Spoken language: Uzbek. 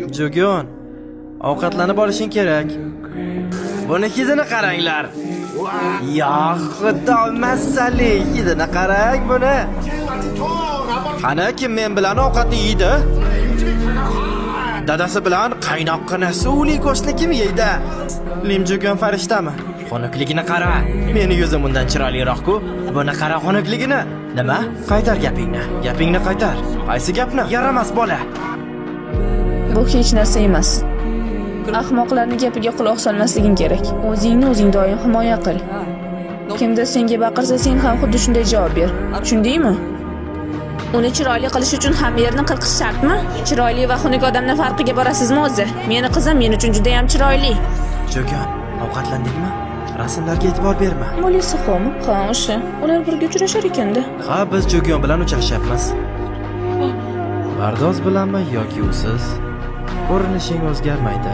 Jo'gon, ovqatlanib olishing kerak. Buni hidini qaranglar. Ya xudo masali, hidini qarang buni. Qani kim men bilan ovqatni yeydi? Dadasi bilan qaynoqqina suvli go'shtni kim yeydi? Limjo'gon farishtami? Xunukligini qara. Meni yuzim undan chiroyliroq-ku. Buni qara xunukligini. Nima? Qaytar gapingni. Gapingni qaytar. Qaysi gapni? Yaramas bola. Bu hech narsa emas. Ahmoqlarning gapiga quloq solmasliging kerak. O'zingni o'zing doim himoya qil. Kimda senga baqirsa, sen ham xuddi shunday javob ber. Tushundingmi? Uni chiroyli qilish uchun hamma yerni qirqish shartmi? Chiroyli va xunuk odamning farqiga borasizmi o'zi? Meni qizim men uchun juda ham chiroyli. Jo'gon, ovqatlandingmi? Rasmlarga e'tibor berma. Molisi xo'mi? Ha, o'sha. Ular birga uchrashar ekanda. Ha, biz Jo'gon bilan uchrashyapmiz. Bardoz bilanmi yoki usiz? Ko'rinishing o'zgarmaydi.